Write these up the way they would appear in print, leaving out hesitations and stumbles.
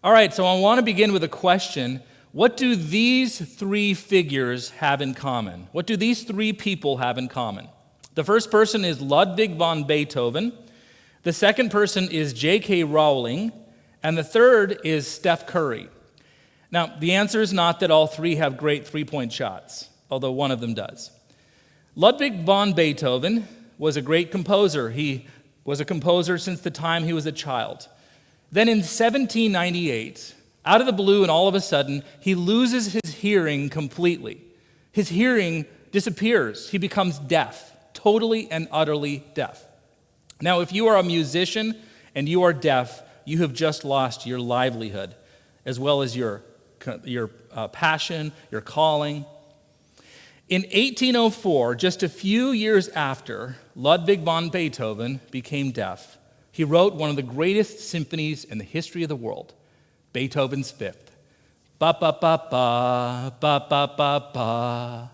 All right, so I want to begin with a question. What do these three figures have in common? What do these three people have in common? The first person is Ludwig van Beethoven. The second person is J.K. Rowling. And the third is Steph Curry. Now, the answer is not that all three have great three-point shots, although one of them does. Ludwig van Beethoven was a great composer. He was a composer since the time he was a child. Then in 1798, out of the blue and all of a sudden, he loses his hearing completely. His hearing disappears. He becomes deaf, totally and utterly deaf. Now, if you are a musician and you are deaf, you have just lost your livelihood, as well as your passion, your calling. In 1804, just a few years after Ludwig van Beethoven became deaf, he wrote one of the greatest symphonies in the history of the world, Beethoven's Fifth. Ba ba ba ba, ba ba ba ba.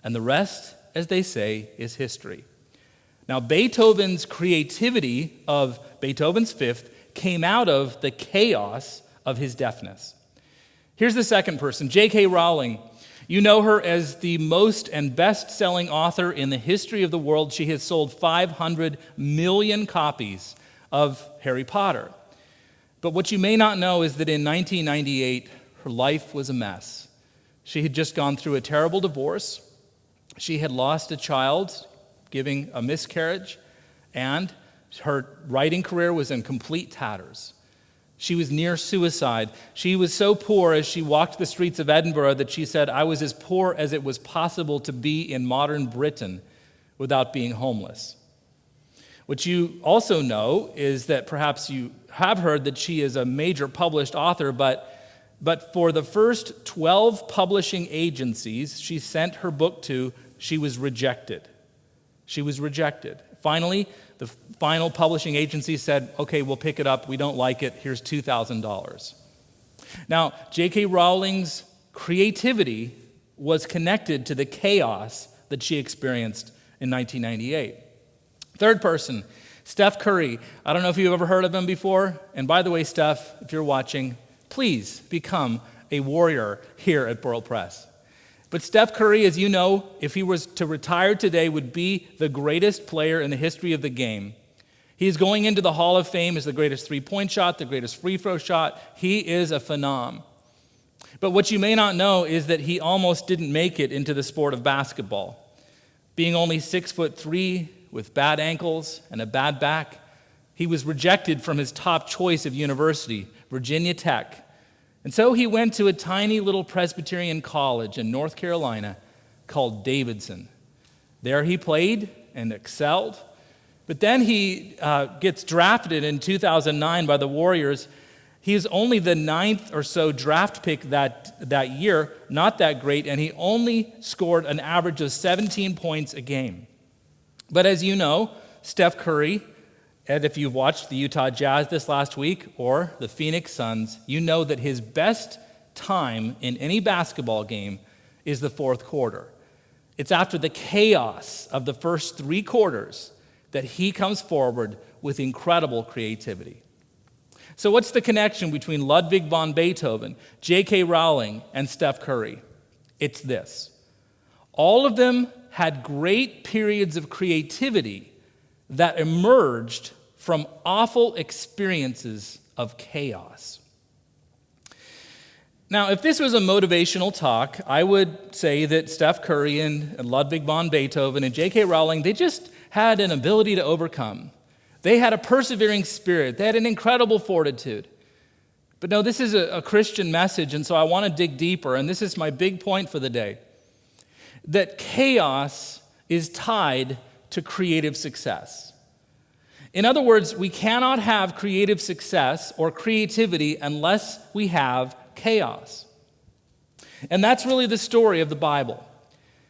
And the rest, as they say, is history. Now, Beethoven's creativity of Beethoven's Fifth came out of the chaos of his deafness. Here's the second person, J.K. Rowling. You know her as the most and best-selling author in the history of the world. She has sold 500 million copies of Harry Potter. But what you may not know is that in 1998, her life was a mess. She had just gone through a terrible divorce. She had lost a child, giving a miscarriage, and her writing career was in complete tatters. She was near suicide. She was so poor as she walked the streets of Edinburgh that she said, "I was as poor as it was possible to be in modern Britain without being homeless." What you also know is that perhaps you have heard that she is a major published author, but for the first 12 publishing agencies she sent her book to, she was rejected. She was rejected. Finally, the final publishing agency said, "Okay, we'll pick it up. We don't like it. Here's $2,000. Now, J.K. Rowling's creativity was connected to the chaos that she experienced in 1998. Third person, Steph Curry. I don't know if you've ever heard of him before. And by the way, Steph, if you're watching, please become a warrior here at burlpres. But Steph Curry, as you know, if he was to retire today, would be the greatest player in the history of the game. He is going into the Hall of Fame as the greatest three-point shot, the greatest free throw shot. He is a phenom. But what you may not know is that he almost didn't make it into the sport of basketball. Being only 6'3", with bad ankles and a bad back, he was rejected from his top choice of university, Virginia Tech. And so he went to a tiny little Presbyterian college in North Carolina called Davidson. There he played and excelled. But then he gets drafted in 2009 by the Warriors. He is only the 9th or so draft pick that year, not that great, and he only scored an average of 17 points a game. But as you know, Steph Curry, and if you've watched the Utah Jazz this last week or the Phoenix Suns, you know that his best time in any basketball game is the fourth quarter. It's after the chaos of the first three quarters that he comes forward with incredible creativity. So what's the connection between Ludwig van Beethoven, J.K. Rowling, and Steph Curry? It's this. All of them had great periods of creativity that emerged from awful experiences of chaos. Now, if this was a motivational talk, I would say that Steph Curry and Ludwig van Beethoven and J.K. Rowling, they just had an ability to overcome. They had a persevering spirit. They had an incredible fortitude. But no, this is a Christian message, and so I want to dig deeper, and this is my big point for the day, that chaos is tied to creative success. In other words, we cannot have creative success or creativity unless we have chaos. And that's really the story of the Bible.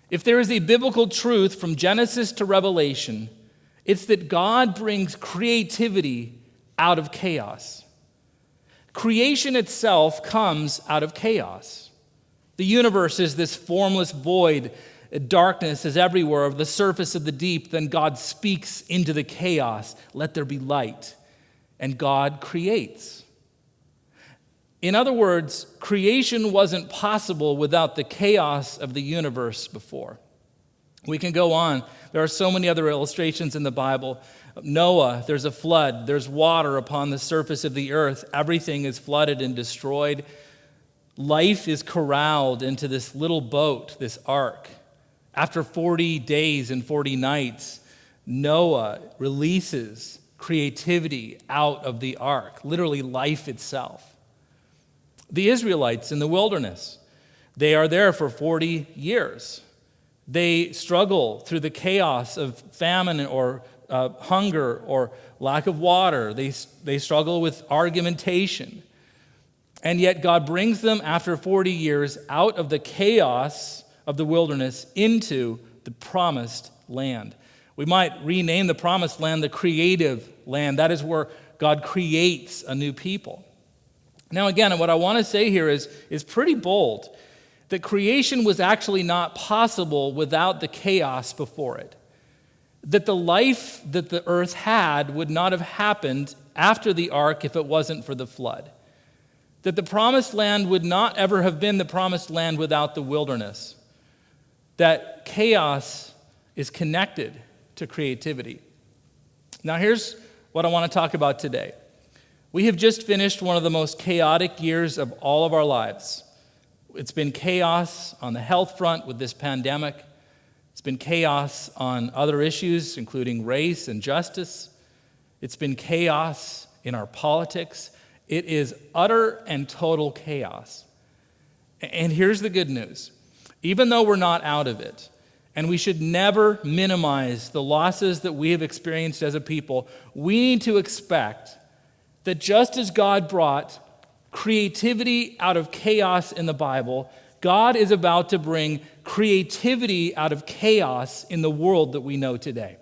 If there is a biblical truth from Genesis to Revelation, it's that God brings creativity out of chaos. Creation itself comes out of chaos. The universe is this formless void. Darkness is everywhere over the surface of the deep. Then God speaks into the chaos. Let there be light. And God creates. In other words, creation wasn't possible without the chaos of the universe before. We can go on. There are so many other illustrations in the Bible. Noah, there's a flood. There's water upon the surface of the earth. Everything is flooded and destroyed. Life is corralled into this little boat, this ark. After 40 days and 40 nights, Noah releases creativity out of the ark, literally life itself. The Israelites in the wilderness, they are there for 40 years. They struggle through the chaos of famine or hunger or lack of water. They struggle with argumentation. And yet God brings them after 40 years out of the chaos of the wilderness into the promised land. We might rename the promised land the creative land. That is where God creates a new people. Now again, what I want to say here is pretty bold, that creation was actually not possible without the chaos before it. That the life that the earth had would not have happened after the ark if it wasn't for the flood. That the promised land would not ever have been the promised land without the wilderness. That chaos is connected to creativity. Now here's what I want to talk about today. We have just finished one of the most chaotic years of all of our lives. It's been chaos on the health front with this pandemic. It's been chaos on other issues, including race and justice. It's been chaos in our politics. It is utter and total chaos. And here's the good news. Even though we're not out of it, and we should never minimize the losses that we have experienced as a people, we need to expect that just as God brought creativity out of chaos in the Bible, God is about to bring creativity out of chaos in the world that we know today.